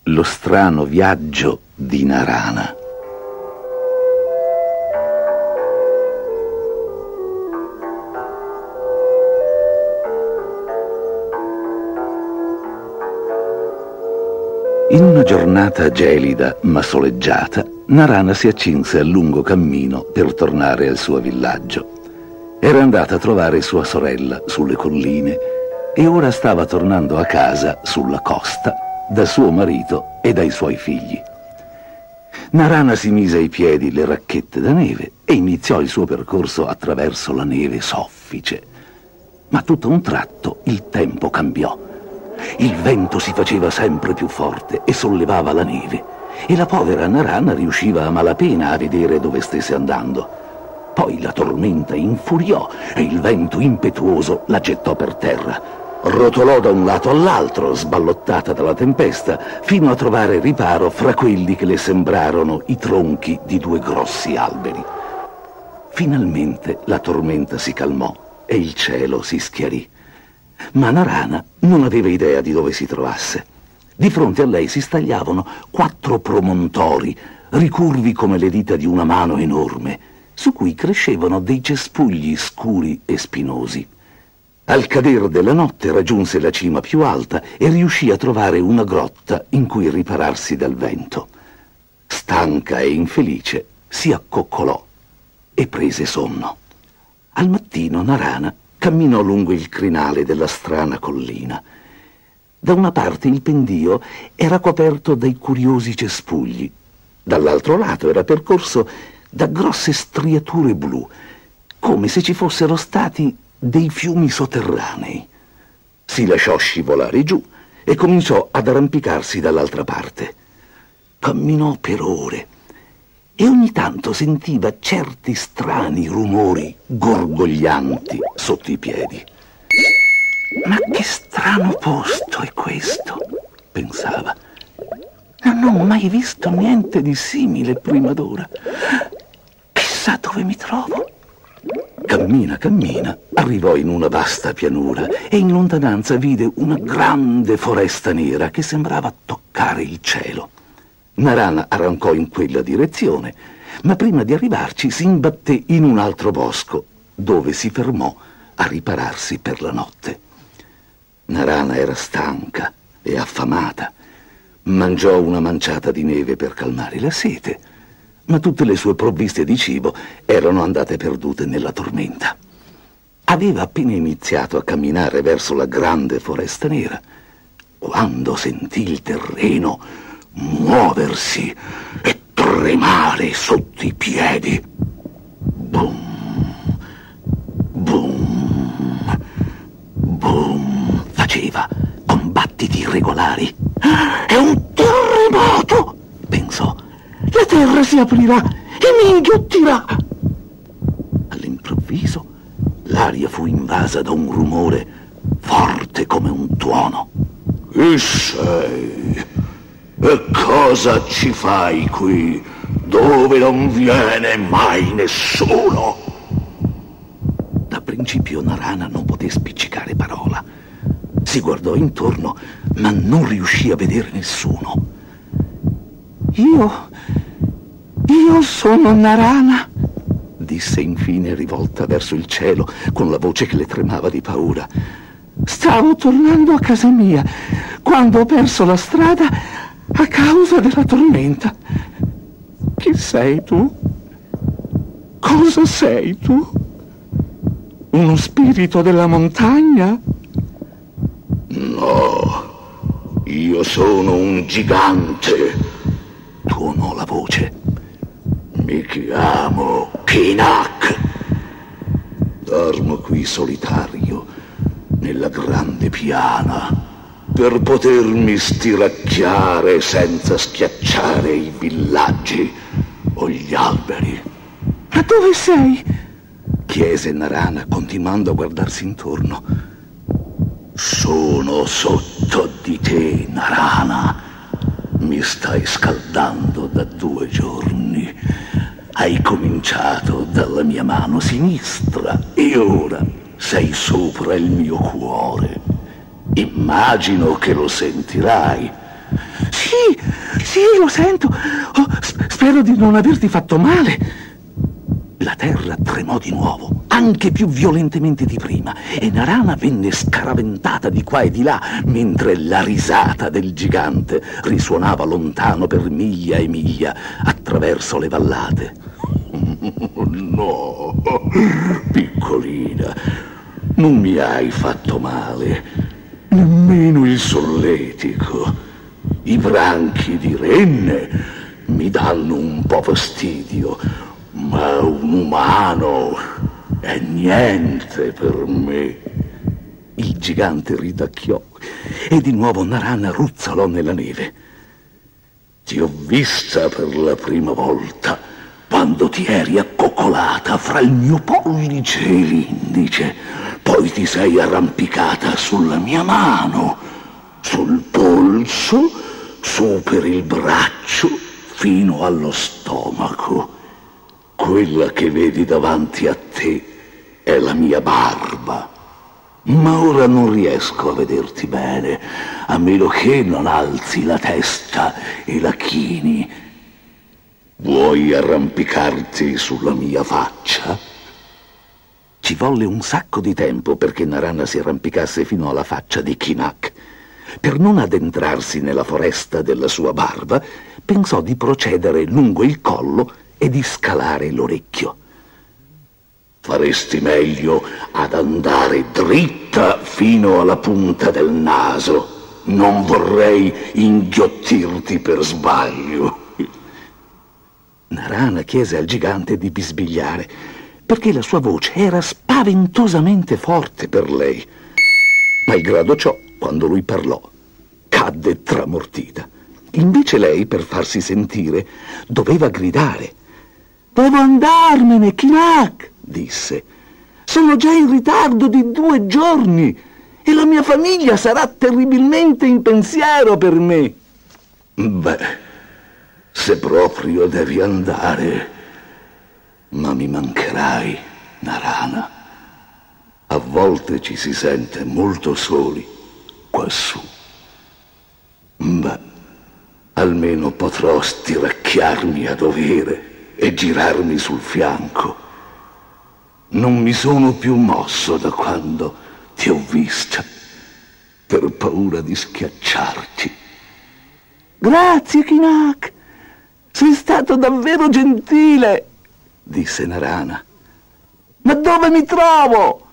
Lo strano viaggio di Narana. In una giornata gelida ma soleggiata, Narana si accinse al lungo cammino per tornare al suo villaggio. Era andata a trovare sua sorella sulle colline e ora stava tornando a casa sulla costa da suo marito e dai suoi figli. Narana si mise ai piedi le racchette da neve e iniziò il suo percorso attraverso la neve soffice. Ma tutto a un tratto il tempo cambiò. Il vento si faceva sempre più forte e sollevava la neve, e la povera Narana riusciva a malapena a vedere dove stesse andando. Poi la tormenta infuriò e il vento impetuoso la gettò per terra. Rotolò da un lato all'altro, sballottata dalla tempesta, fino a trovare riparo fra quelli che le sembrarono i tronchi di due grossi alberi. Finalmente la tormenta si calmò e il cielo si schiarì. Ma Narana non aveva idea di dove si trovasse. Di fronte a lei si stagliavano 4 promontori, ricurvi come le dita di una mano enorme, su cui crescevano dei cespugli scuri e spinosi. Al cadere della notte raggiunse la cima più alta e riuscì a trovare una grotta in cui ripararsi dal vento. Stanca e infelice, si accoccolò e prese sonno. Al mattino Narana camminò lungo il crinale della strana collina. Da una parte il pendio era coperto dai curiosi cespugli, dall'altro lato era percorso da grosse striature blu, come se ci fossero stati dei fiumi sotterranei. Si lasciò scivolare giù e cominciò ad arrampicarsi dall'altra parte. Camminò per ore e ogni tanto sentiva certi strani rumori gorgoglianti sotto i piedi. Ma che strano posto è questo, pensava. Non ho mai visto niente di simile prima d'ora. Chissà dove mi trovo. Cammina, cammina, arrivò in una vasta pianura e in lontananza vide una grande foresta nera che sembrava toccare il cielo. Narana arrancò in quella direzione, ma prima di arrivarci si imbatté in un altro bosco, dove si fermò a ripararsi per la notte. Narana era stanca e affamata. Mangiò una manciata di neve per calmare la sete, ma tutte le sue provviste di cibo erano andate perdute nella tormenta. Aveva appena iniziato a camminare verso la grande foresta nera, quando sentì il terreno muoversi e tremare sotto i piedi. Boom, boom, boom, faceva con battiti irregolari. È un terremoto, pensò. La terra si aprirà e mi inghiottirà. All'improvviso l'aria fu invasa da un rumore forte come un tuono. Chi sei? E cosa ci fai qui, dove non viene mai nessuno? Da principio Narana non poté spiccicare parola. Si guardò intorno, ma non riuscì a vedere nessuno. Io sono Narana, disse infine rivolta verso il cielo con la voce che le tremava di paura. Stavo tornando a casa mia quando ho perso la strada a causa della tormenta. Chi sei tu? Cosa sei tu? Uno spirito della montagna? No, io sono un gigante, tuonò la voce. Mi chiamo Kinak. Dormo qui solitario nella grande piana per potermi stiracchiare senza schiacciare i villaggi o gli alberi. Ma dove sei? Chiese Narana, continuando a guardarsi intorno. Sono sotto di te, Narana. Mi stai scaldando da 2 giorni. Hai cominciato dalla mia mano sinistra e ora sei sopra il mio cuore. Immagino che lo sentirai. Sì, lo sento. Oh, spero di non averti fatto male. La terra tremò di nuovo, anche più violentemente di prima, e Narana venne scaraventata di qua e di là, mentre la risata del gigante risuonava lontano per miglia e miglia attraverso le vallate. No, piccolina, non mi hai fatto male, nemmeno il solletico. I branchi di renne mi danno un po' fastidio, ma un umano è niente per me. Il gigante ridacchiò e di nuovo Narana ruzzolò nella neve. Ti ho vista per la prima volta quando ti eri accoccolata fra il mio pollice e l'indice. Poi ti sei arrampicata sulla mia mano, sul polso, su per il braccio, fino allo stomaco. Quella che vedi davanti a te è la mia barba, ma ora non riesco a vederti bene, a meno che non alzi la testa e la chini. Vuoi arrampicarti sulla mia faccia? Ci volle un sacco di tempo perché Narana si arrampicasse fino alla faccia di Kinak. Per non addentrarsi nella foresta della sua barba, pensò di procedere lungo il collo e di scalare l'orecchio. Faresti meglio ad andare dritta fino alla punta del naso. Non vorrei inghiottirti per sbaglio. Narana chiese al gigante di bisbigliare, perché la sua voce era spaventosamente forte per lei. Malgrado ciò, quando lui parlò, cadde tramortita. Invece lei, per farsi sentire, doveva gridare. «Devo andarmene, Kinak!» disse. «Sono già in ritardo di 2 giorni e la mia famiglia sarà terribilmente in pensiero per me.» «Beh, se proprio devi andare, ma mi mancherai, Narana. A volte ci si sente molto soli quassù. Beh, almeno potrò stiracchiarmi a dovere e girarmi sul fianco. Non mi sono più mosso da quando ti ho vista, per paura di schiacciarti.» «Grazie, Kinak! Sei stato davvero gentile!» disse Narana. «Ma dove mi trovo?»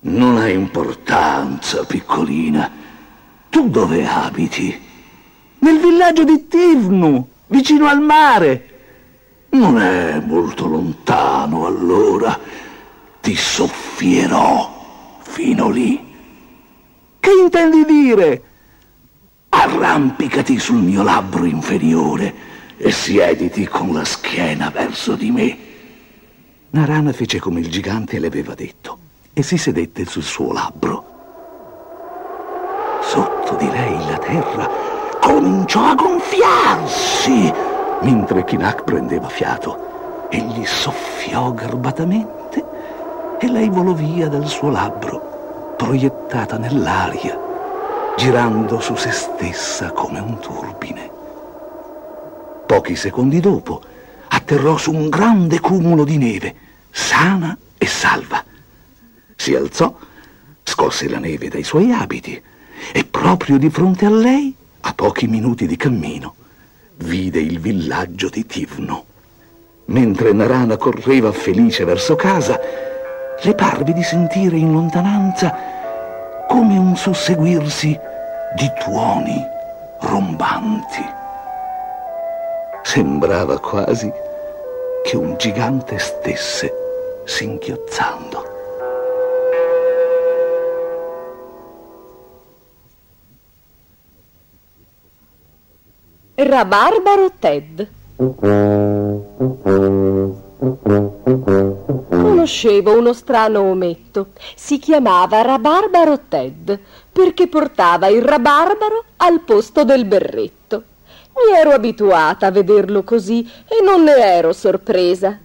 «Non ha importanza, piccolina. Tu dove abiti?» «Nel villaggio di Tivnu, vicino al mare.» «Non è molto lontano, allora. Ti soffierò fino lì.» «Che intendi dire?» «Arrampicati sul mio labbro inferiore e siediti con la schiena verso di me.» Narana fece come il gigante le aveva detto e si sedette sul suo labbro. Sotto di lei la terra cominciò a gonfiarsi mentre Kinak prendeva fiato. Egli soffiò garbatamente e lei volò via dal suo labbro, proiettata nell'aria, girando su se stessa come un turbine. Pochi secondi dopo atterrò su un grande cumulo di neve, sana e salva. Si alzò, scosse la neve dai suoi abiti e proprio di fronte a lei, a pochi minuti di cammino, vide il villaggio di Tivnu. Mentre Narana correva felice verso casa, le parve di sentire in lontananza come un susseguirsi di tuoni rombanti. Sembrava quasi che un gigante stesse singhiozzando. Rabarbaro Ted. conoscevo uno strano ometto. Si chiamava Rabarbaro Ted, perché portava il rabarbaro al posto del berretto. Mi ero abituata a vederlo così e non ne ero sorpresa.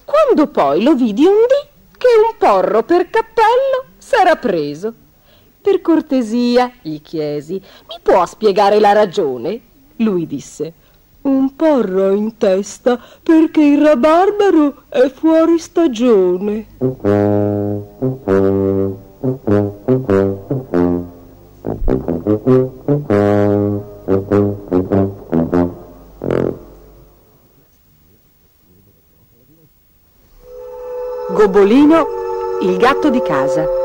Quando poi lo vidi un dì che un porro per cappello s'era preso. Per cortesia, gli chiesi, mi può spiegare la ragione? Lui disse, un porro in testa perché il rabarbaro è fuori stagione. Gobbolino, il gatto di casa.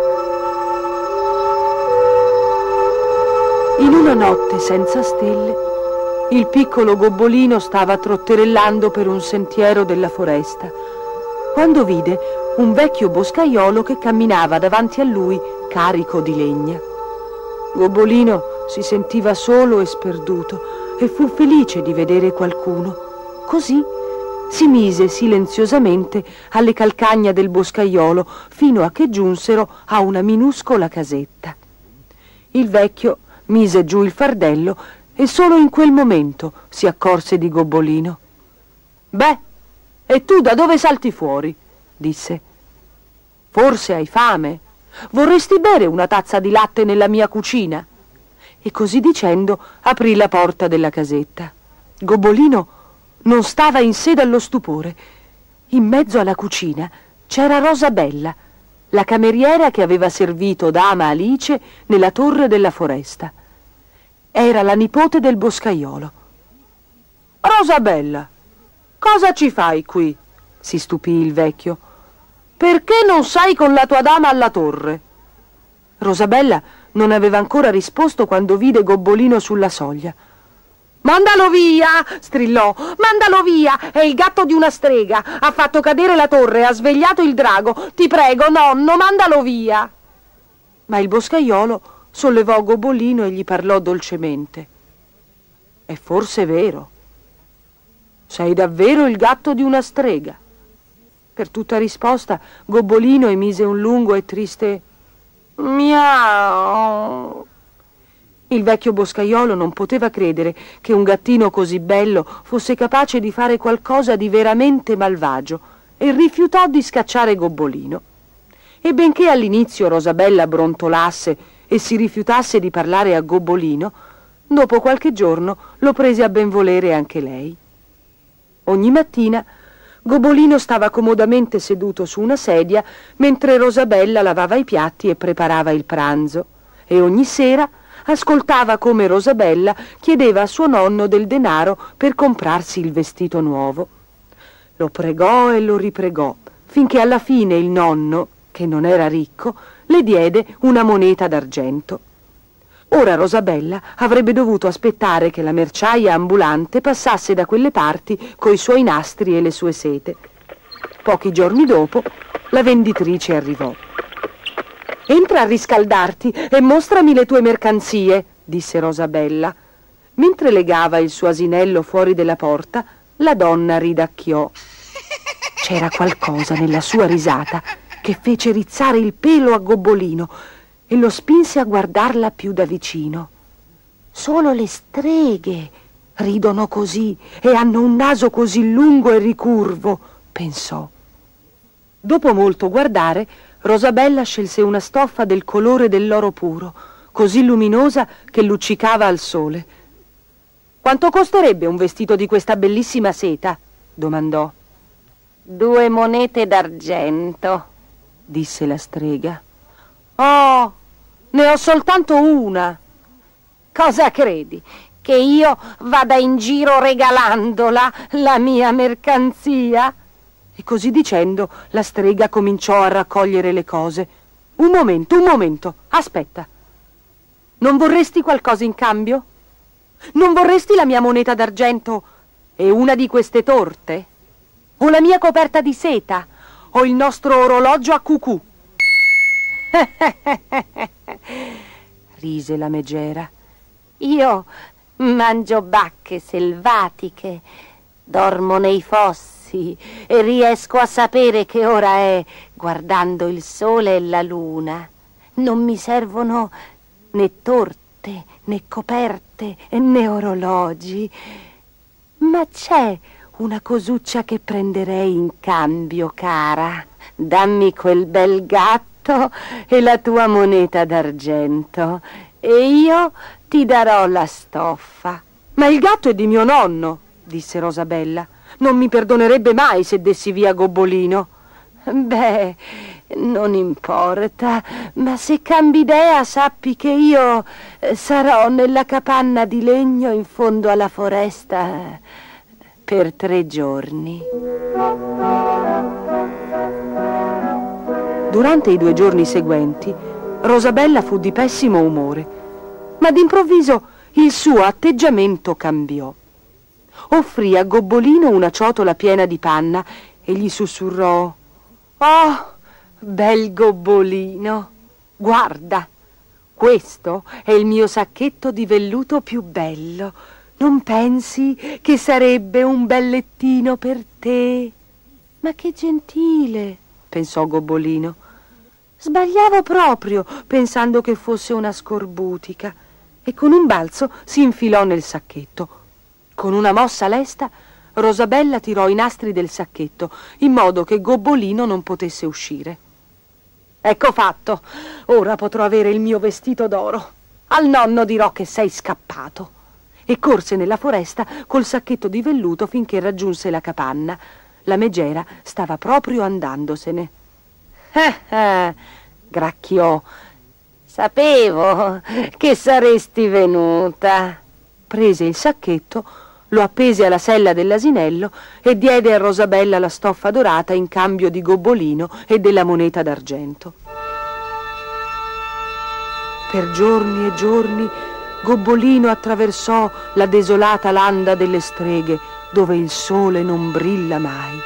In una notte senza stelle, il piccolo Gobbolino stava trotterellando per un sentiero della foresta, quando vide un vecchio boscaiolo che camminava davanti a lui carico di legna. Gobbolino si sentiva solo e sperduto e fu felice di vedere qualcuno. Così si mise silenziosamente alle calcagna del boscaiolo fino a che giunsero a una minuscola casetta. Il vecchio mise giù il fardello e solo in quel momento si accorse di Gobbolino. «Beh, e tu da dove salti fuori?» disse. «Forse hai fame? Vorresti bere una tazza di latte nella mia cucina?» E così dicendo aprì la porta della casetta. Gobbolino non stava in sé dallo stupore. In mezzo alla cucina c'era Rosabella, la cameriera che aveva servito dama Alice nella torre della foresta. Era la nipote del boscaiolo. «Rosabella, cosa ci fai qui?» si stupì il vecchio. «Perché non sei con la tua dama alla torre?» Rosabella non aveva ancora risposto quando vide Gobbolino sulla soglia. «Mandalo via!» strillò. «Mandalo via! È il gatto di una strega! Ha fatto cadere la torre, ha svegliato il drago! Ti prego, nonno, mandalo via!» Ma il boscaiolo sollevò Gobbolino e gli parlò dolcemente. «È forse vero. Sei davvero il gatto di una strega?» Per tutta risposta Gobbolino emise un lungo e triste miau. Il vecchio boscaiolo non poteva credere che un gattino così bello fosse capace di fare qualcosa di veramente malvagio e rifiutò di scacciare Gobbolino. E benché all'inizio Rosabella brontolasse e si rifiutasse di parlare a Gobbolino, dopo qualche giorno lo prese a benvolere anche lei. Ogni mattina Gobbolino stava comodamente seduto su una sedia mentre Rosabella lavava i piatti e preparava il pranzo, e ogni sera ascoltava come Rosabella chiedeva a suo nonno del denaro per comprarsi il vestito nuovo. Lo pregò e lo ripregò, finché alla fine il nonno, che non era ricco, le diede una moneta d'argento. Ora Rosabella avrebbe dovuto aspettare che la merciaia ambulante passasse da quelle parti coi suoi nastri e le sue sete. Pochi giorni dopo la venditrice arrivò. «Entra a riscaldarti e mostrami le tue mercanzie», disse Rosabella. Mentre legava il suo asinello fuori della porta, la donna ridacchiò. C'era qualcosa nella sua risata che fece rizzare il pelo a Gobbolino e lo spinse a guardarla più da vicino. «Solo le streghe ridono così e hanno un naso così lungo e ricurvo», pensò. Dopo molto guardare, Rosabella scelse una stoffa del colore dell'oro puro, così luminosa che luccicava al sole. «Quanto costerebbe un vestito di questa bellissima seta?» domandò. «2 monete d'argento», disse la strega. «Oh, ne ho soltanto una». «Cosa credi? Che io vada in giro regalandola, la mia mercanzia?» E così dicendo la strega cominciò a raccogliere le cose. Un momento, aspetta. Non vorresti qualcosa in cambio? Non vorresti la mia moneta d'argento e una di queste torte? O la mia coperta di seta? O il nostro orologio a cucù?» rise la megera. «Io mangio bacche selvatiche, dormo nei fossi Sì, e riesco a sapere che ora è guardando il sole e la luna. Non mi servono né torte, né coperte, né orologi. Ma c'è una cosuccia che prenderei in cambio, cara. Dammi quel bel gatto e la tua moneta d'argento, e io ti darò la stoffa. Ma il gatto è di mio nonno, disse Rosabella. Non mi perdonerebbe mai se dessi via Gobbolino. Beh, non importa, ma se cambi idea sappi che io sarò nella capanna di legno in fondo alla foresta per 3 giorni. Durante i 2 giorni seguenti, Rosabella fu di pessimo umore, ma d'improvviso il suo atteggiamento cambiò. Offrì a Gobbolino una ciotola piena di panna e gli sussurrò: «Oh, bel Gobbolino, guarda, questo è il mio sacchetto di velluto più bello. Non pensi che sarebbe un bel lettino per te?» Ma che gentile, pensò Gobbolino. Sbagliavo proprio, pensando che fosse una scorbutica, e con un balzo si infilò nel sacchetto. Con una mossa lesta, Rosabella tirò i nastri del sacchetto, in modo che Gobbolino non potesse uscire. «Ecco fatto, ora potrò avere il mio vestito d'oro. Al nonno dirò che sei scappato». E corse nella foresta col sacchetto di velluto finché raggiunse la capanna. La megera stava proprio andandosene. Gracchiò. «Sapevo che saresti venuta». Prese il sacchetto, lo appese alla sella dell'asinello e diede a Rosabella la stoffa dorata in cambio di Gobbolino e della moneta d'argento. Per giorni e giorni Gobbolino attraversò la desolata landa delle streghe, dove il sole non brilla mai.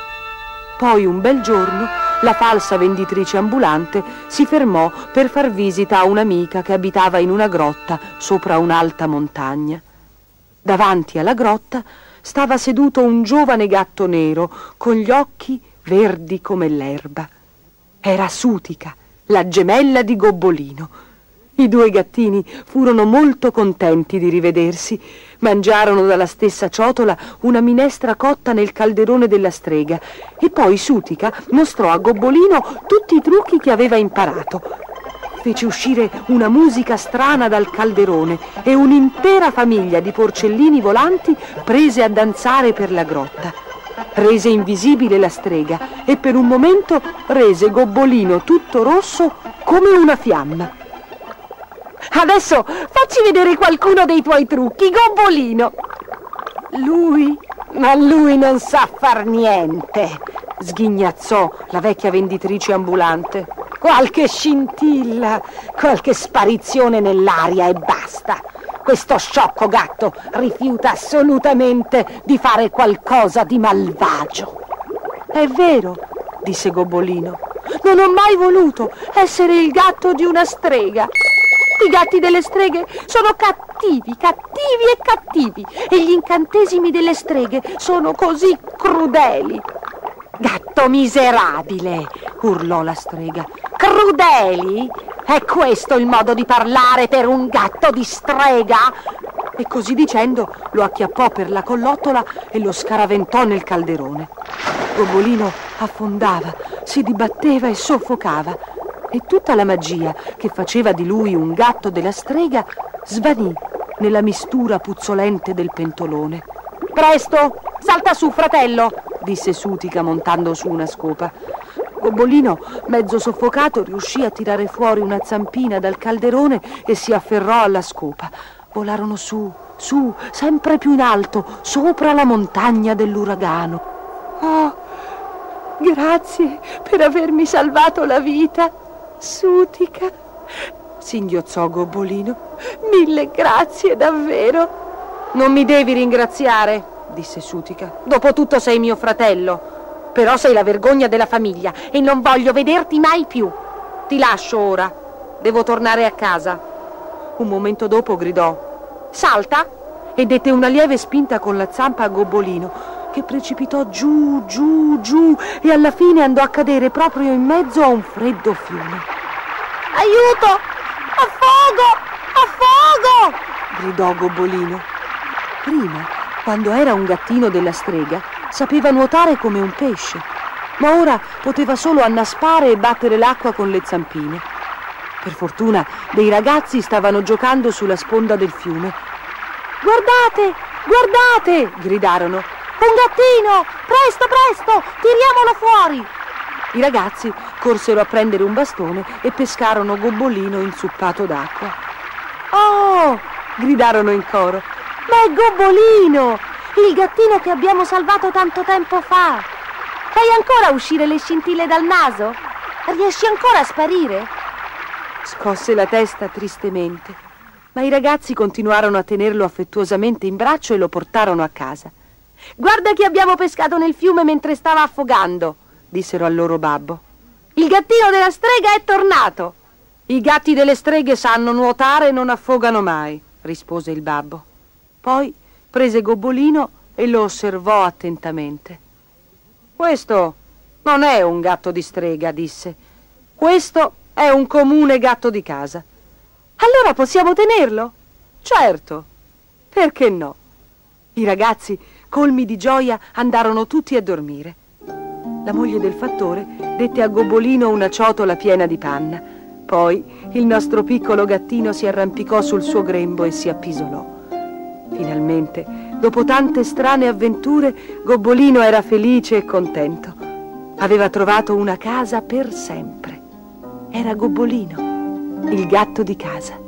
Poi un bel giorno la falsa venditrice ambulante si fermò per far visita a un'amica che abitava in una grotta sopra un'alta montagna. Davanti alla grotta stava seduto un giovane gatto nero con gli occhi verdi come l'erba. Era Sutica, la gemella di Gobbolino. I 2 gattini furono molto contenti di rivedersi. Mangiarono dalla stessa ciotola una minestra cotta nel calderone della strega e poi Sutica mostrò a Gobbolino tutti i trucchi che aveva imparato. Fece uscire una musica strana dal calderone e un'intera famiglia di porcellini volanti prese a danzare per la grotta. Rese invisibile la strega e per un momento rese Gobbolino tutto rosso come una fiamma. «Adesso facci vedere qualcuno dei tuoi trucchi, Gobbolino!» Ma lui non sa far niente», sghignazzò la vecchia venditrice ambulante. «Qualche scintilla, qualche sparizione nell'aria e basta. Questo sciocco gatto rifiuta assolutamente di fare qualcosa di malvagio». «È vero», disse Gobbolino, «non ho mai voluto essere il gatto di una strega. I gatti delle streghe sono cattivi e gli incantesimi delle streghe sono così crudeli». «Gatto miserabile!» urlò la strega. «Crudeli? È questo il modo di parlare per un gatto di strega?» E così dicendo lo acchiappò per la collottola e lo scaraventò nel calderone. Gobbolino affondava, si dibatteva e soffocava, e tutta la magia che faceva di lui un gatto della strega svanì nella mistura puzzolente del pentolone. «Presto, salta su, fratello!» disse Sutica montando su una scopa. Gobbolino, mezzo soffocato, riuscì a tirare fuori una zampina dal calderone e si afferrò alla scopa. Volarono su, sempre più in alto, sopra la montagna dell'uragano. «Oh, grazie per avermi salvato la vita, Sutica», singhiozzò Gobbolino. «Mille grazie, davvero». «Non mi devi ringraziare», disse Sutica. «Dopotutto sei mio fratello. Però sei la vergogna della famiglia e non voglio vederti mai più. Ti lascio ora. Devo tornare a casa». Un momento dopo gridò: «Salta!» e dette una lieve spinta con la zampa a Gobbolino. che precipitò giù, giù, giù e alla fine andò a cadere proprio in mezzo a un freddo fiume. Aiuto! Affogo! Affogo! Gridò Gobbolino. Prima, quando era un gattino della strega, sapeva nuotare come un pesce, ma ora poteva solo annaspare e battere l'acqua con le zampine. Per fortuna dei ragazzi stavano giocando sulla sponda del fiume. «Guardate! Guardate!» gridarono. «Un gattino! Presto, presto! Tiriamolo fuori!» I ragazzi corsero a prendere un bastone e pescarono Gobbolino inzuppato d'acqua. «Oh!» gridarono in coro. «Ma è Gobbolino! Il gattino che abbiamo salvato tanto tempo fa! Fai ancora uscire le scintille dal naso? Riesci ancora a sparire?» Scosse la testa tristemente, ma i ragazzi continuarono a tenerlo affettuosamente in braccio e lo portarono a casa. «Guarda che abbiamo pescato nel fiume mentre stava affogando», dissero al loro babbo. «Il gattino della strega è tornato!» «I gatti delle streghe sanno nuotare e non affogano mai», rispose il babbo. Poi prese Gobbolino e lo osservò attentamente. «Questo non è un gatto di strega», disse. «Questo è un comune gatto di casa». «Allora possiamo tenerlo?» «Certo, perché no?» I ragazzi, colmi di gioia, andarono tutti a dormire. La moglie del fattore dette a Gobbolino una ciotola piena di panna. Poi il nostro piccolo gattino si arrampicò sul suo grembo e si appisolò. Finalmente, dopo tante strane avventure, Gobbolino era felice e contento. Aveva trovato una casa per sempre. Era Gobbolino, il gatto di casa.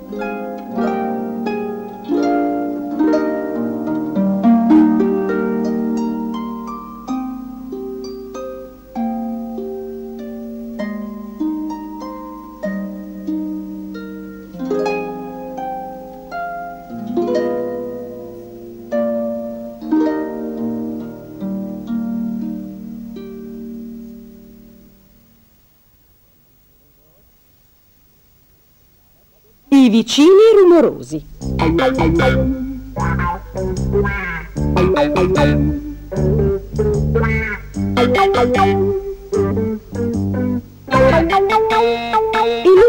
I vicini rumorosi. In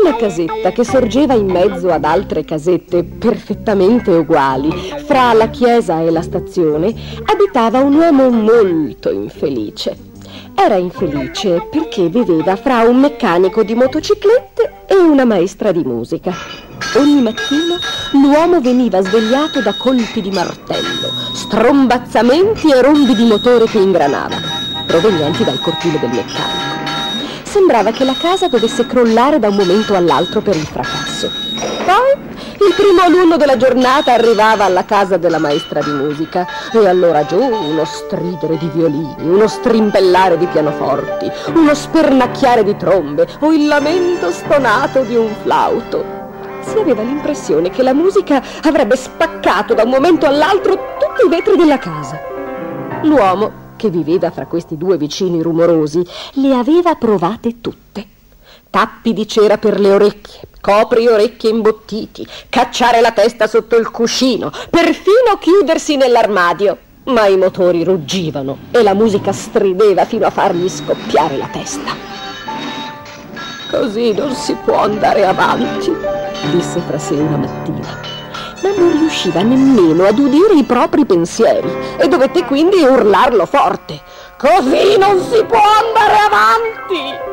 una casetta che sorgeva in mezzo ad altre casette perfettamente uguali, fra la chiesa e la stazione, abitava un uomo molto infelice. Era infelice perché viveva fra un meccanico di motociclette e una maestra di musica. Ogni mattino l'uomo veniva svegliato da colpi di martello, strombazzamenti e rombi di motore che ingranavano, provenienti dal cortile del meccanico. Sembrava che la casa dovesse crollare da un momento all'altro per il fracasso. Poi il primo alunno della giornata arrivava alla casa della maestra di musica e allora giù uno stridere di violini, uno strimpellare di pianoforti, uno spernacchiare di trombe o il lamento stonato di un flauto. Si aveva l'impressione che la musica avrebbe spaccato da un momento all'altro tutti i vetri della casa. L'uomo, che viveva fra questi due vicini rumorosi, le aveva provate tutte. Tappi di cera per le orecchie, copri orecchie imbottiti, cacciare la testa sotto il cuscino, perfino chiudersi nell'armadio. Ma i motori ruggivano e la musica strideva fino a fargli scoppiare la testa. «Così non si può andare avanti», disse fra sé una mattina, ma non riusciva nemmeno ad udire i propri pensieri e dovette quindi urlarlo forte. «Così non si può andare avanti!»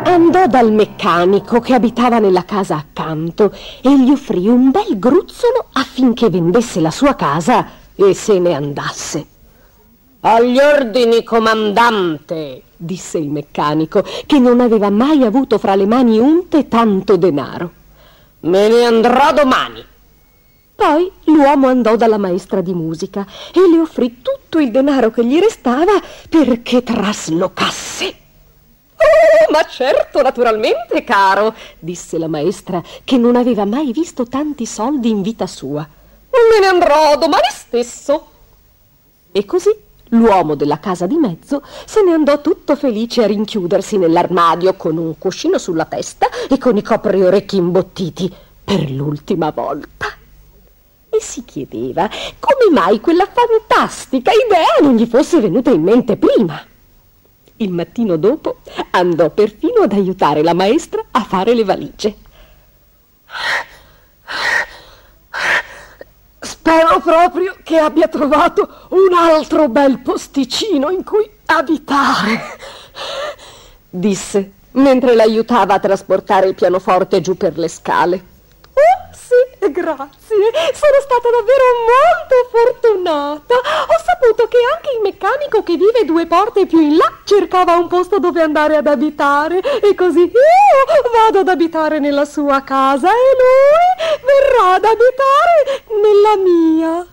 Andò dal meccanico che abitava nella casa accanto e gli offrì un bel gruzzolo affinché vendesse la sua casa e se ne andasse. «Agli ordini, comandante», disse il meccanico, che non aveva mai avuto fra le mani unte tanto denaro. «Me ne andrò domani». Poi l'uomo andò dalla maestra di musica e le offrì tutto il denaro che gli restava perché traslocasse. «Oh, ma certo, naturalmente, caro», disse la maestra, che non aveva mai visto tanti soldi in vita sua. «Me ne andrò domani stesso». E così l'uomo della casa di mezzo se ne andò tutto felice a rinchiudersi nell'armadio con un cuscino sulla testa e con i copriorecchi imbottiti per l'ultima volta. e si chiedeva come mai quella fantastica idea non gli fosse venuta in mente prima. Il mattino dopo andò perfino ad aiutare la maestra a fare le valigie. Spero proprio che abbia trovato un altro bel posticino in cui abitare, disse mentre l'aiutava a trasportare il pianoforte giù per le scale. Oh, sì, grazie. Sono stata davvero molto fortunata. Ho saputo che anche il meccanico che vive 2 porte più in là cercava un posto dove andare ad abitare, e così io vado ad abitare nella sua casa e lui verrà ad abitare nella mia.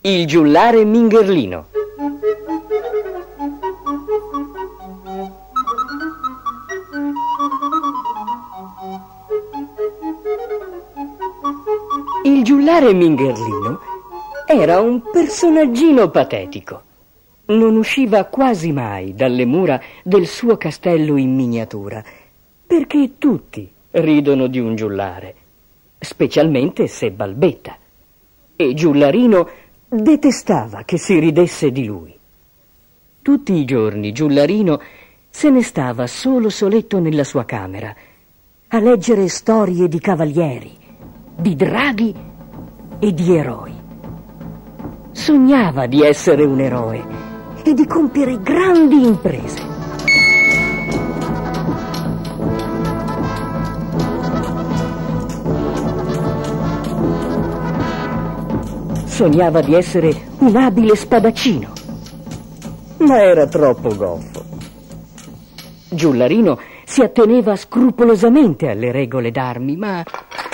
Il giullare Mingerlino. Il giullare Mingerlino era un personaggino patetico. Non usciva quasi mai dalle mura del suo castello in miniatura, perché tutti ridono di un giullare, specialmente se balbetta. E Giullarino detestava che si ridesse di lui. Tutti i giorni Giullarino se ne stava soletto nella sua camera a leggere storie di cavalieri, di draghi e di eroi. Sognava di essere un eroe e di compiere grandi imprese. Sognava di essere un abile spadaccino, ma era troppo goffo. Giullarino si atteneva scrupolosamente alle regole d'armi, ma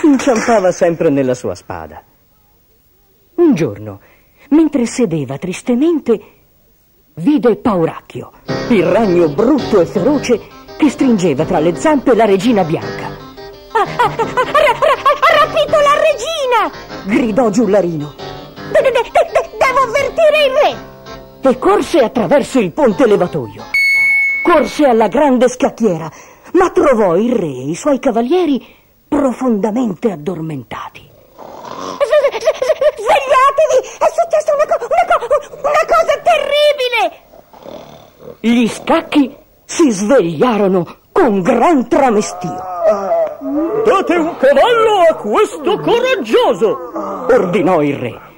inciampava sempre nella sua spada. Un giorno, mentre sedeva tristemente, vide Pauracchio, il ragno brutto e feroce che stringeva tra le zampe la regina bianca. Ha rapito la regina! Gridò Giullarino. Devo avvertire il re! E corse attraverso il ponte levatoio. Corse alla grande scacchiera, ma trovò il re e i suoi cavalieri profondamente addormentati. Svegliatevi! È successa una cosa terribile! Gli scacchi si svegliarono con gran tramestio. Date un cavallo a questo coraggioso! Ordinò il re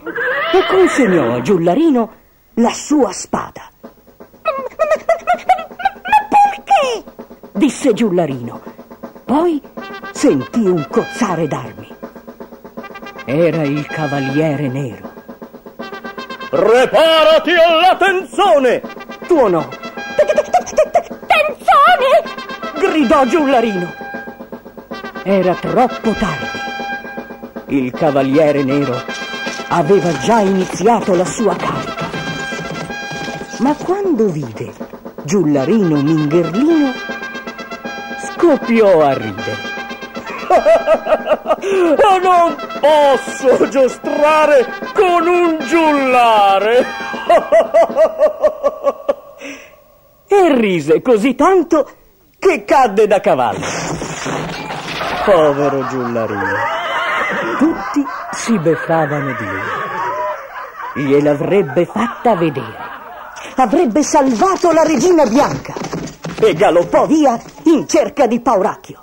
e consegnò a Giullarino la sua spada. Ma perché? Disse Giullarino. Poi sentì un cozzare d'armi. Era il cavaliere nero. Preparati alla tenzone! Tuonò. Tenzone! Gridò Giullarino. Era troppo tardi. Il cavaliere nero aveva già iniziato la sua carica. Ma quando vide Giullarino Mingerlino, scoppiò a ridere. Non posso giostrare con un giullare! E rise così tanto che cadde da cavallo. Povero Giullarino. Tutti si beffavano di lui. Gliel'avrebbe fatta vedere. Avrebbe salvato la regina bianca. e galoppò via in cerca di Pauracchio.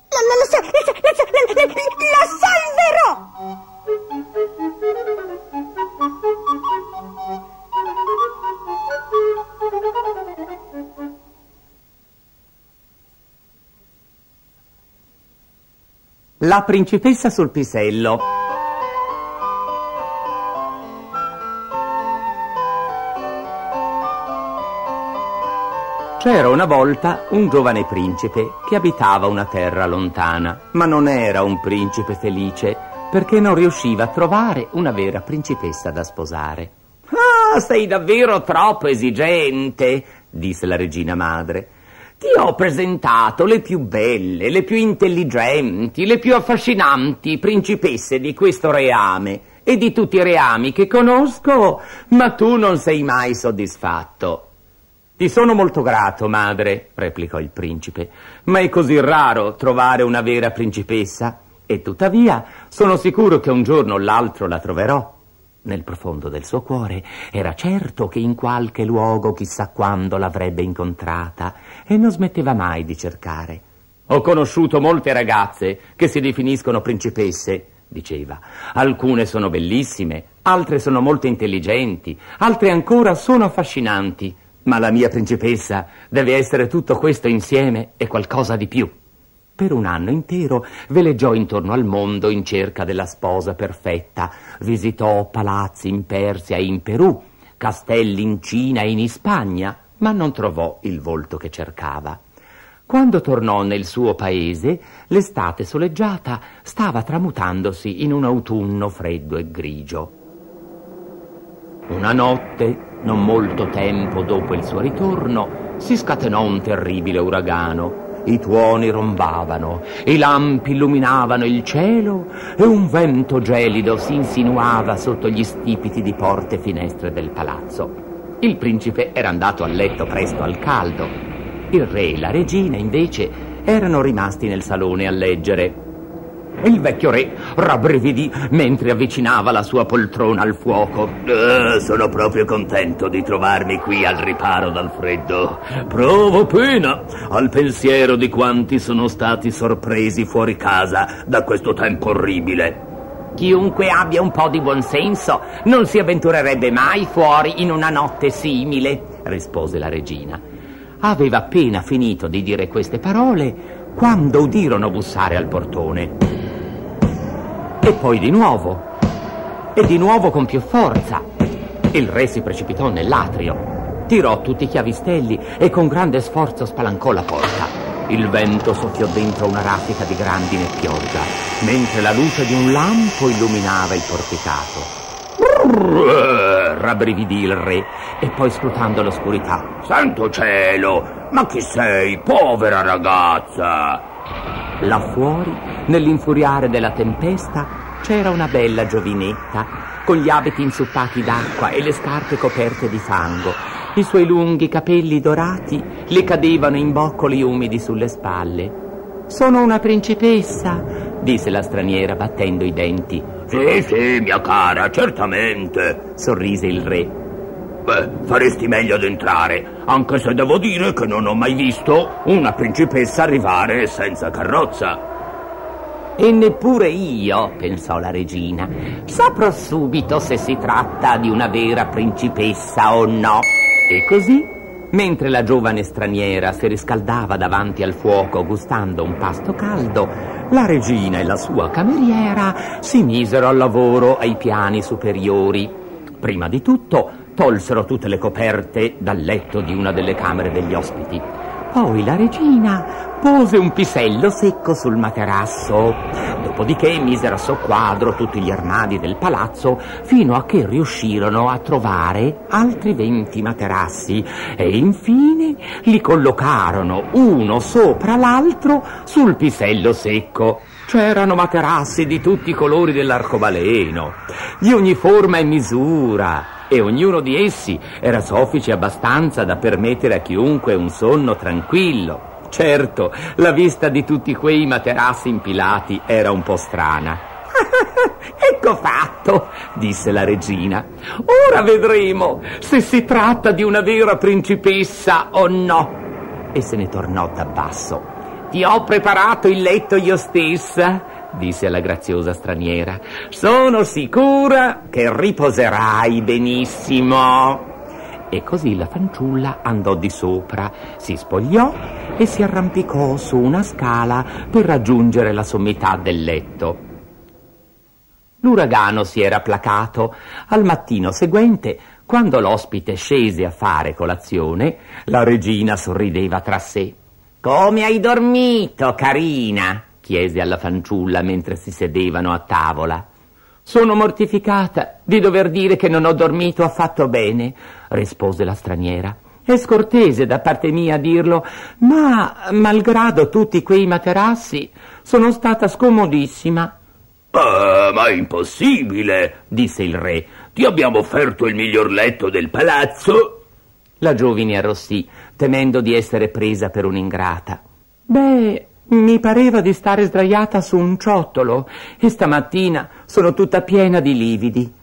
La salverò! La principessa sul pisello. C'era una volta un giovane principe che abitava una terra lontana, ma non era un principe felice perché non riusciva a trovare una vera principessa da sposare. «Ah, sei davvero troppo esigente», disse la regina madre. «Ti ho presentato le più belle, le più intelligenti, le più affascinanti principesse di questo reame e di tutti i reami che conosco, ma tu non sei mai soddisfatto». «Ti sono molto grato, madre», replicò il principe, «ma è così raro trovare una vera principessa, e tuttavia sono sicuro che un giorno o l'altro la troverò». Nel profondo del suo cuore era certo che in qualche luogo chissà quando l'avrebbe incontrata e non smetteva mai di cercare. «Ho conosciuto molte ragazze che si definiscono principesse», diceva. «Alcune sono bellissime, altre sono molto intelligenti, altre ancora sono affascinanti. Ma la mia principessa deve essere tutto questo insieme e qualcosa di più». Per un anno intero veleggiò intorno al mondo in cerca della sposa perfetta. Visitò palazzi in Persia e in Perù, castelli in Cina e in Spagna, ma non trovò il volto che cercava. Quando tornò nel suo paese, l'estate soleggiata stava tramutandosi in un autunno freddo e grigio. Una notte, non molto tempo dopo il suo ritorno, si scatenò un terribile uragano. I tuoni rombavano, i lampi illuminavano il cielo e un vento gelido si insinuava sotto gli stipiti di porte e finestre del palazzo. Il principe era andato a letto presto al caldo. Il re e la regina, invece, erano rimasti nel salone a leggere. Il vecchio re rabbrividì mentre avvicinava la sua poltrona al fuoco. «Sono proprio contento di trovarmi qui al riparo dal freddo. Provo pena al pensiero di quanti sono stati sorpresi fuori casa da questo tempo orribile». «Chiunque abbia un po' di buonsenso non si avventurerebbe mai fuori in una notte simile», rispose la regina. Aveva appena finito di dire queste parole quando udirono bussare al portone. E poi di nuovo, e di nuovo con più forza. Il re si precipitò nell'atrio, tirò tutti i chiavistelli e con grande sforzo spalancò la porta. Il vento soffiò dentro una raffica di grandine e pioggia, mentre la luce di un lampo illuminava il porticato. Rabbrividì il re e poi scrutando l'oscurità: «Santo cielo, ma chi sei, povera ragazza?» Là fuori, nell'infuriare della tempesta, c'era una bella giovinetta, con gli abiti inzuppati d'acqua e le scarpe coperte di fango. I suoi lunghi capelli dorati le cadevano in boccoli umidi sulle spalle. «Sono una principessa», disse la straniera battendo i denti. Sì, mia cara, certamente», sorrise il re. «Beh, faresti meglio ad entrare, anche se devo dire che non ho mai visto una principessa arrivare senza carrozza». «E neppure io», pensò la regina. «Saprò subito se si tratta di una vera principessa o no». E così, mentre la giovane straniera si riscaldava davanti al fuoco gustando un pasto caldo, la regina e la sua cameriera si misero al lavoro ai piani superiori. Prima di tutto tolsero tutte le coperte dal letto di una delle camere degli ospiti. Poi la regina pose un pisello secco sul materasso. Dopodiché misero a soqquadro tutti gli armadi del palazzo fino a che riuscirono a trovare altri 20 materassi e infine li collocarono uno sopra l'altro sul pisello secco. C'erano materassi di tutti i colori dell'arcobaleno, di ogni forma e misura, e ognuno di essi era soffice abbastanza da permettere a chiunque un sonno tranquillo. Certo, la vista di tutti quei materassi impilati era un po' strana. «Ecco fatto», disse la regina. «Ora vedremo se si tratta di una vera principessa o no». e se ne tornò da basso. «Ti ho preparato il letto io stessa», disse alla graziosa straniera. «Sono sicura che riposerai benissimo». E così la fanciulla andò di sopra, si spogliò e si arrampicò su una scala per raggiungere la sommità del letto. L'uragano si era placato. Al mattino seguente, quando l'ospite scese a fare colazione, la regina sorrideva tra sé. «Come hai dormito, carina?» chiese alla fanciulla mentre si sedevano a tavola. «Sono mortificata di dover dire che non ho dormito affatto bene», rispose la straniera. «È scortese da parte mia dirlo, ma malgrado tutti quei materassi sono stata scomodissima». «Ma è impossibile», disse il re. «Ti abbiamo offerto il miglior letto del palazzo». La giovine arrossì, temendo di essere presa per un'ingrata. «Beh, mi pareva di stare sdraiata su un ciottolo e stamattina sono tutta piena di lividi».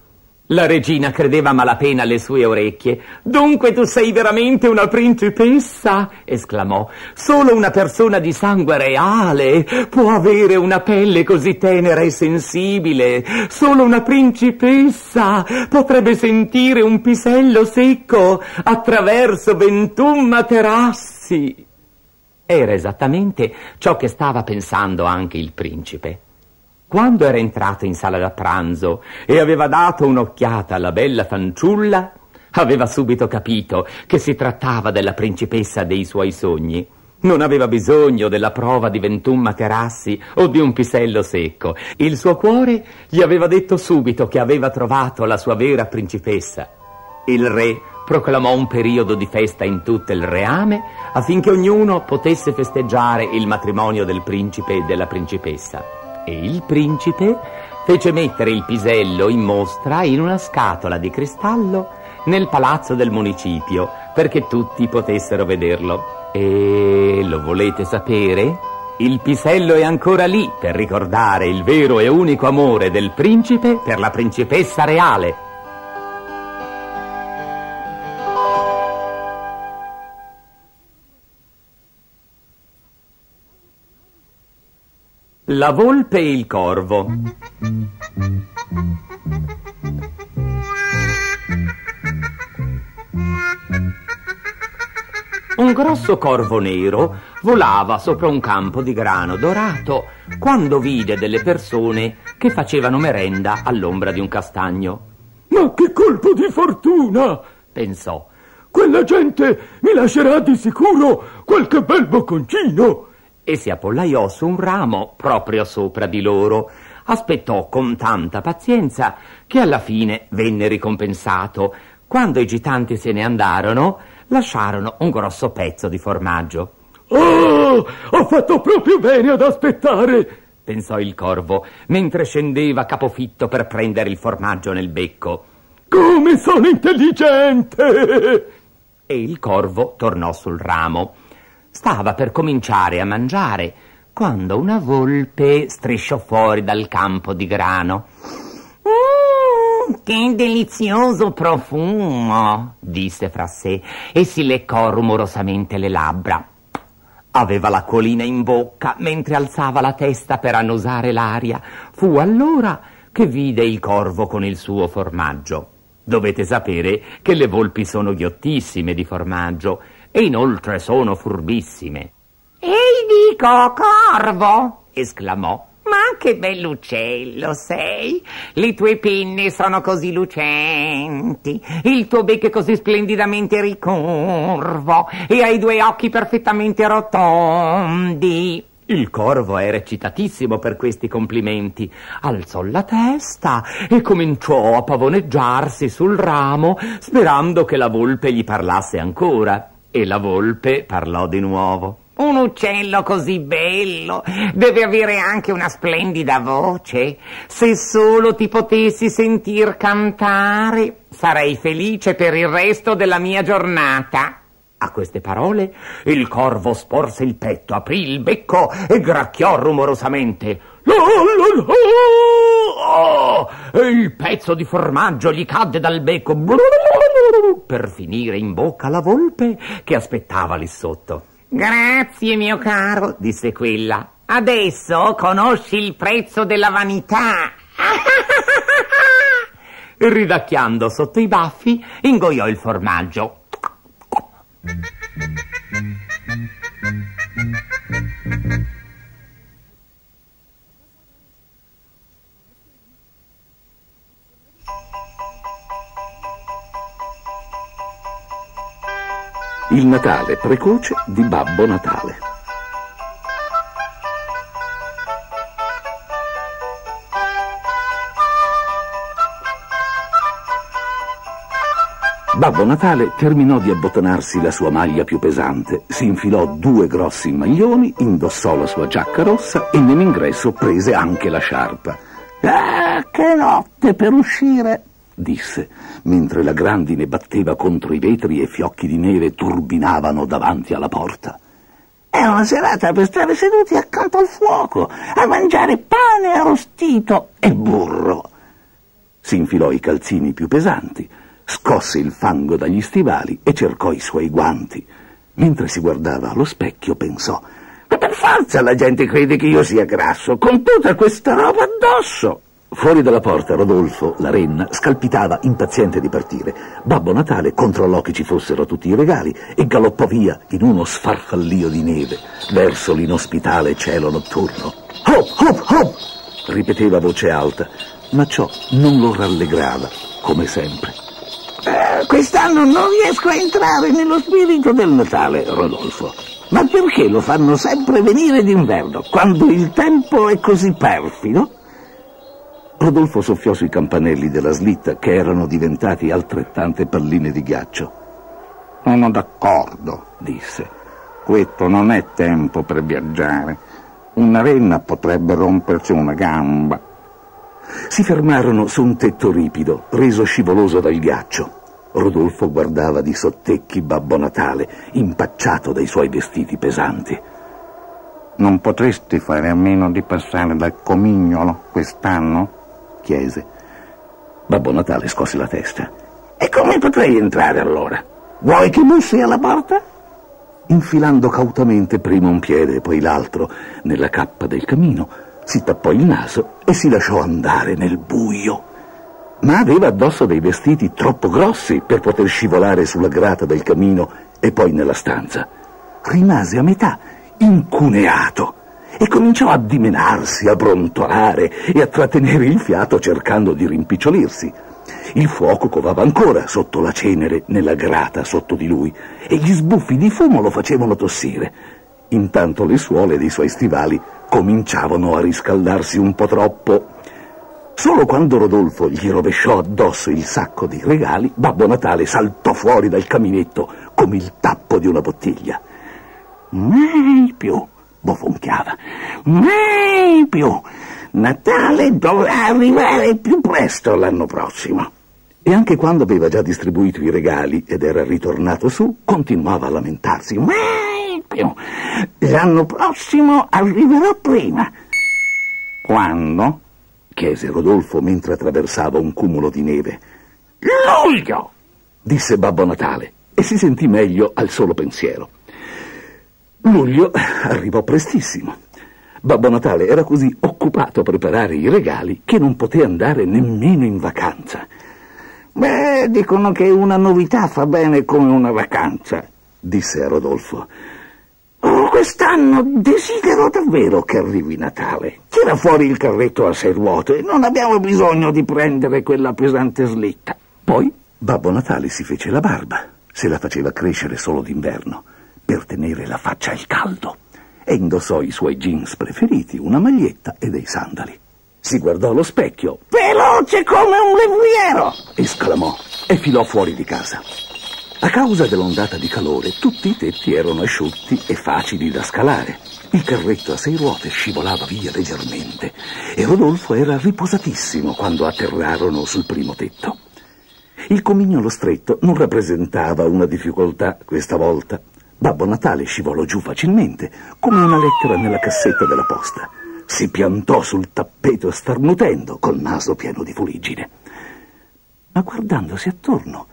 La regina credeva a malapena alle sue orecchie. «Dunque tu sei veramente una principessa?» esclamò. «Solo una persona di sangue reale può avere una pelle così tenera e sensibile. Solo una principessa potrebbe sentire un pisello secco attraverso 21 materassi». Era esattamente ciò che stava pensando anche il principe. Quando era entrato in sala da pranzo e aveva dato un'occhiata alla bella fanciulla, aveva subito capito che si trattava della principessa dei suoi sogni. Non aveva bisogno della prova di 21 materassi o di un pisello secco. Il suo cuore gli aveva detto subito che aveva trovato la sua vera principessa. Il re proclamò un periodo di festa in tutto il reame affinché ognuno potesse festeggiare il matrimonio del principe e della principessa. E il principe fece mettere il pisello in mostra in una scatola di cristallo nel palazzo del municipio perché tutti potessero vederlo. E lo volete sapere? Il pisello è ancora lì per ricordare il vero e unico amore del principe per la principessa reale. La volpe e il corvo. Un grosso corvo nero volava sopra un campo di grano dorato quando vide delle persone che facevano merenda all'ombra di un castagno. «Ma che colpo di fortuna!» pensò. «Quella gente mi lascerà di sicuro qualche bel bocconcino!» E si appollaiò su un ramo proprio sopra di loro. Aspettò con tanta pazienza che alla fine venne ricompensato. Quando i gitanti se ne andarono, lasciarono un grosso pezzo di formaggio. «Oh, ho fatto proprio bene ad aspettare!» pensò il corvo, mentre scendeva capofitto per prendere il formaggio nel becco. «Come sono intelligente!» E il corvo tornò sul ramo. Stava per cominciare a mangiare quando una volpe strisciò fuori dal campo di grano. «Che delizioso profumo!» disse fra sé e si leccò rumorosamente le labbra. Aveva l'acquolina in bocca mentre alzava la testa per annusare l'aria. Fu allora che vide il corvo con il suo formaggio. Dovete sapere che le volpi sono ghiottissime di formaggio e inoltre sono furbissime. «Ehi, dico, corvo!» esclamò. «Ma che bell'uccello sei! Le tue pinne sono così lucenti, il tuo becco è così splendidamente ricurvo e hai 2 occhi perfettamente rotondi». Il corvo era eccitatissimo per questi complimenti. Alzò la testa e cominciò a pavoneggiarsi sul ramo, sperando che la volpe gli parlasse ancora. E la volpe parlò di nuovo. «Un uccello così bello deve avere anche una splendida voce. Se solo ti potessi sentir cantare, sarei felice per il resto della mia giornata». A queste parole il corvo sporse il petto, aprì il becco e gracchiò rumorosamente. E il pezzo di formaggio gli cadde dal becco per finire in bocca alla volpe che aspettava lì sotto. Grazie, mio caro, disse quella. Adesso conosci il prezzo della vanità. Ridacchiando sotto i baffi, ingoiò il formaggio. Il Natale precoce di Babbo Natale. Babbo Natale terminò di abbottonarsi la sua maglia più pesante, si infilò 2 grossi maglioni, indossò la sua giacca rossa e nell'ingresso prese anche la sciarpa. «Ah, che notte per uscire!» disse, mentre la grandine batteva contro i vetri e fiocchi di neve turbinavano davanti alla porta. «È una serata per stare seduti accanto al fuoco, a mangiare pane arrostito e burro!» Si infilò i calzini più pesanti, scosse il fango dagli stivali e cercò i suoi guanti. Mentre si guardava allo specchio pensò: «Ma per forza la gente crede che io sia grasso, con tutta questa roba addosso!» Fuori dalla porta Rodolfo, la renna, scalpitava impaziente di partire. Babbo Natale controllò che ci fossero tutti i regali e galoppò via in uno sfarfallio di neve verso l'inospitale cielo notturno. «Hop, hop, hop!» ripeteva a voce alta, ma ciò non lo rallegrava, come sempre. «Quest'anno non riesco a entrare nello spirito del Natale, Rodolfo. Ma perché lo fanno sempre venire d'inverno, quando il tempo è così perfido?» Rodolfo soffiò sui campanelli della slitta, che erano diventati altrettante palline di ghiaccio. «Sono d'accordo», disse. «Questo non è tempo per viaggiare. Una renna potrebbe rompersi una gamba». Si fermarono su un tetto ripido, reso scivoloso dal ghiaccio. Rodolfo guardava di sottecchi Babbo Natale, impacciato dai suoi vestiti pesanti. «Non potresti fare a meno di passare dal Comignolo quest'anno?» chiese. Babbo Natale scosse la testa. «E come potrei entrare allora? Vuoi che bussi alla porta?» Infilando cautamente prima un piede e poi l'altro nella cappa del camino, si tappò il naso e si lasciò andare nel buio. Ma aveva addosso dei vestiti troppo grossi per poter scivolare sulla grata del camino e poi nella stanza. Rimase a metà, incuneato, e cominciò a dimenarsi, a brontolare e a trattenere il fiato cercando di rimpicciolirsi. Il fuoco covava ancora sotto la cenere nella grata sotto di lui e gli sbuffi di fumo lo facevano tossire. Intanto le suole dei suoi stivali cominciavano a riscaldarsi un po' troppo. Solo quando Rodolfo gli rovesciò addosso il sacco di regali, Babbo Natale saltò fuori dal caminetto come il tappo di una bottiglia. «Mai più!» bofonchiava. «Mai più! Natale dovrà arrivare più presto l'anno prossimo!» E anche quando aveva già distribuito i regali ed era ritornato su, continuava a lamentarsi. «Mai più! L'anno prossimo arriverà prima!» «Quando?» chiese Rodolfo mentre attraversava un cumulo di neve. «Luglio!» disse Babbo Natale e si sentì meglio al solo pensiero. Luglio arrivò prestissimo. Babbo Natale era così occupato a preparare i regali che non poté andare nemmeno in vacanza. «Beh, dicono che una novità fa bene come una vacanza», disse a Rodolfo. «Oh, quest'anno desidero davvero che arrivi Natale. Tira fuori il carretto a 6 ruote, non abbiamo bisogno di prendere quella pesante slitta». Poi Babbo Natale si fece la barba, se la faceva crescere solo d'inverno, per tenere la faccia al caldo, e indossò i suoi jeans preferiti, una maglietta e dei sandali. Si guardò allo specchio. «Veloce come un levriero!» esclamò e filò fuori di casa. A causa dell'ondata di calore, tutti i tetti erano asciutti e facili da scalare. Il carretto a 6 ruote scivolava via leggermente e Rodolfo era riposatissimo quando atterrarono sul primo tetto. Il comignolo stretto non rappresentava una difficoltà questa volta. Babbo Natale scivolò giù facilmente, come una lettera nella cassetta della posta. Si piantò sul tappeto starnutendo, col naso pieno di fuliggine. Ma guardandosi attorno,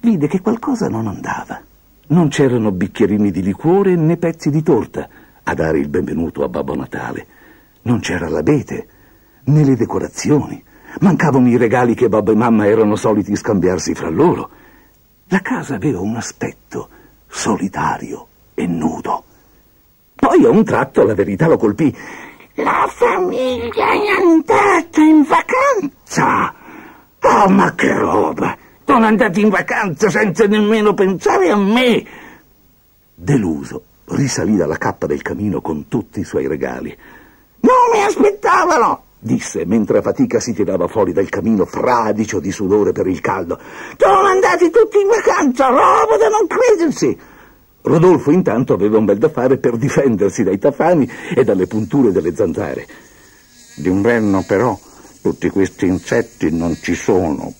vide che qualcosa non andava. Non c'erano bicchierini di liquore né pezzi di torta a dare il benvenuto a Babbo Natale. Non c'era l'abete né le decorazioni. Mancavano i regali che babbo e mamma erano soliti scambiarsi fra loro. La casa aveva un aspetto solitario e nudo. Poi a un tratto la verità lo colpì. La famiglia è andata in vacanza! Oh, ma che roba! Sono andati in vacanza senza nemmeno pensare a me! Deluso, risalì dalla cappa del camino con tutti i suoi regali. Non mi aspettavano! Disse mentre a fatica si tirava fuori dal camino fradicio di sudore per il caldo. Sono andati tutti in vacanza, roba da non credersi! Rodolfo intanto aveva un bel da fare per difendersi dai tafani e dalle punture delle zanzare. D'inverno però tutti questi insetti non ci sono,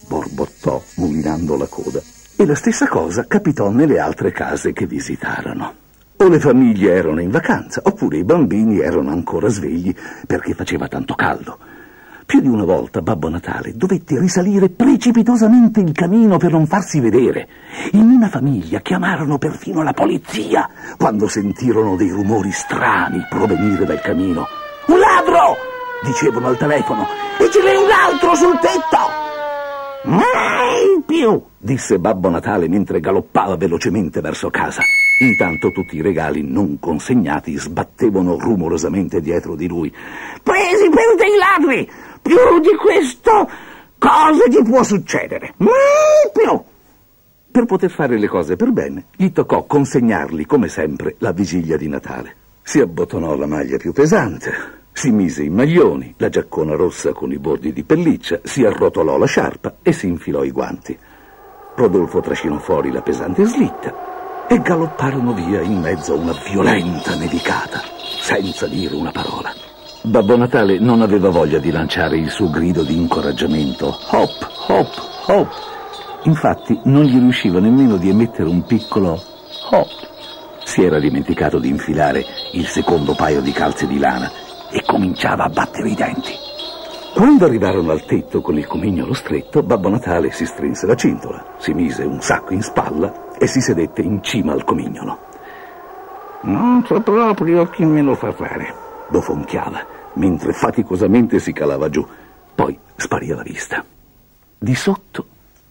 borbottò mulinando la coda. E la stessa cosa capitò nelle altre case che visitarono. O le famiglie erano in vacanza, oppure i bambini erano ancora svegli perché faceva tanto caldo. Più di una volta Babbo Natale dovette risalire precipitosamente il camino per non farsi vedere. In una famiglia chiamarono perfino la polizia quando sentirono dei rumori strani provenire dal camino. «Un ladro!» dicevano al telefono. «E ce n'è un altro sul tetto!» «Mai più!» disse Babbo Natale mentre galoppava velocemente verso casa. Intanto tutti i regali non consegnati sbattevano rumorosamente dietro di lui. «Presi per dei ladri! Più di questo cosa ti può succedere? Mai più!» Per poter fare le cose per bene, gli toccò consegnarli, come sempre, la vigilia di Natale. Si abbottonò la maglia più pesante, si mise i maglioni, la giaccona rossa con i bordi di pelliccia, si arrotolò la sciarpa e si infilò i guanti. Rodolfo trascinò fuori la pesante slitta e galopparono via in mezzo a una violenta nevicata, senza dire una parola. Babbo Natale non aveva voglia di lanciare il suo grido di incoraggiamento. Hop, hop, hop. Infatti non gli riusciva nemmeno di emettere un piccolo hop. Si era dimenticato di infilare il secondo paio di calze di lana e cominciava a battere i denti. Quando arrivarono al tetto con il comignolo stretto, Babbo Natale si strinse la cintola, si mise un sacco in spalla e si sedette in cima al comignolo. «Non so proprio chi me lo fa fare», bofonchiava, mentre faticosamente si calava giù. Poi sparì alla vista. Di sotto,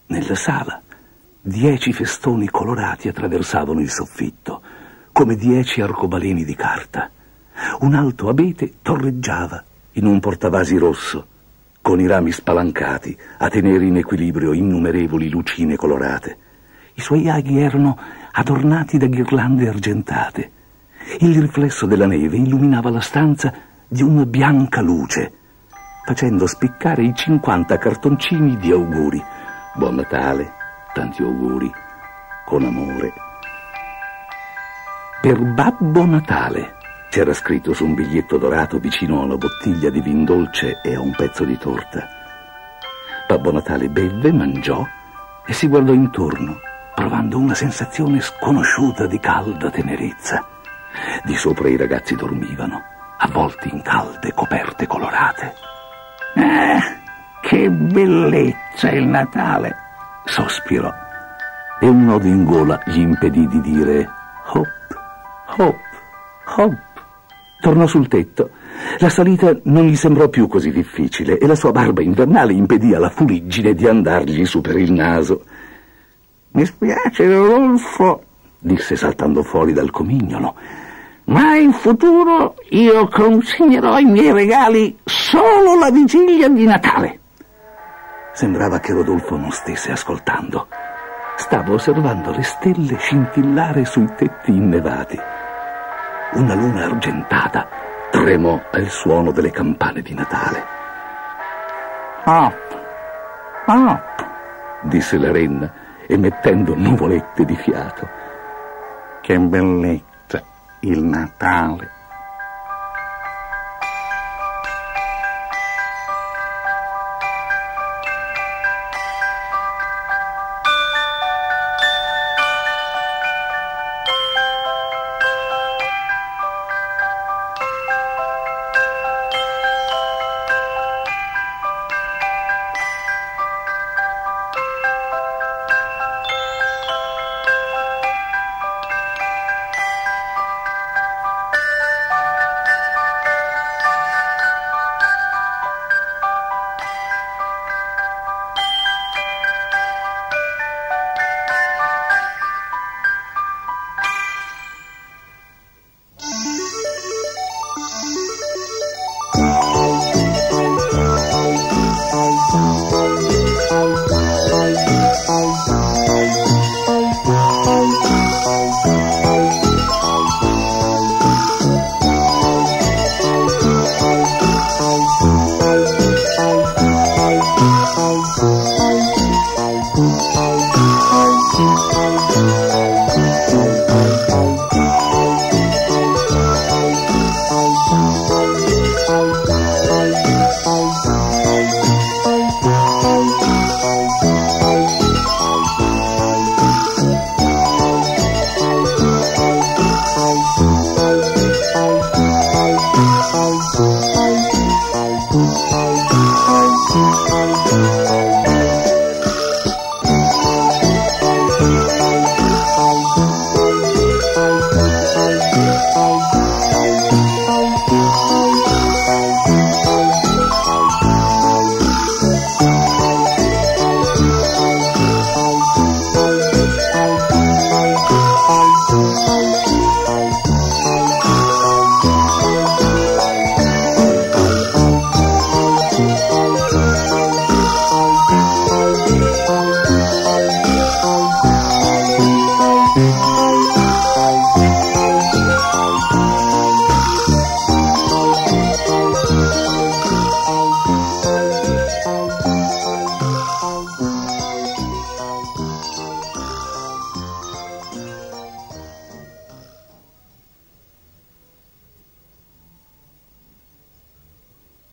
nella sala, 10 festoni colorati attraversavano il soffitto, come 10 arcobaleni di carta. Un alto abete torreggiava in un portavasi rosso, con i rami spalancati a tenere in equilibrio innumerevoli lucine colorate. I suoi aghi erano adornati da ghirlande argentate. Il riflesso della neve illuminava la stanza di una bianca luce, facendo spiccare i 50 cartoncini di auguri. Buon Natale, tanti auguri, con amore. Per Babbo Natale c'era scritto su un biglietto dorato vicino a una bottiglia di vin dolce e a un pezzo di torta. Babbo Natale bevve, mangiò e si guardò intorno, provando una sensazione sconosciuta di calda tenerezza. Di sopra i ragazzi dormivano, avvolti in calde coperte colorate. Che bellezza il Natale! Sospirò e un nodo in gola gli impedì di dire hop, hop, hop. Tornò sul tetto. La salita non gli sembrò più così difficile e la sua barba invernale impedì alla fuliggine di andargli su per il naso. «Mi spiace, Rodolfo», disse saltando fuori dal comignolo, «ma in futuro io consegnerò i miei regali solo la vigilia di Natale». Sembrava che Rodolfo non stesse ascoltando. Stava osservando le stelle scintillare sui tetti innevati. Una luna argentata tremò al suono delle campane di Natale. «Hop, hop», disse la renna, emettendo nuvolette di fiato. «Che bellezza il Natale!» Thank you.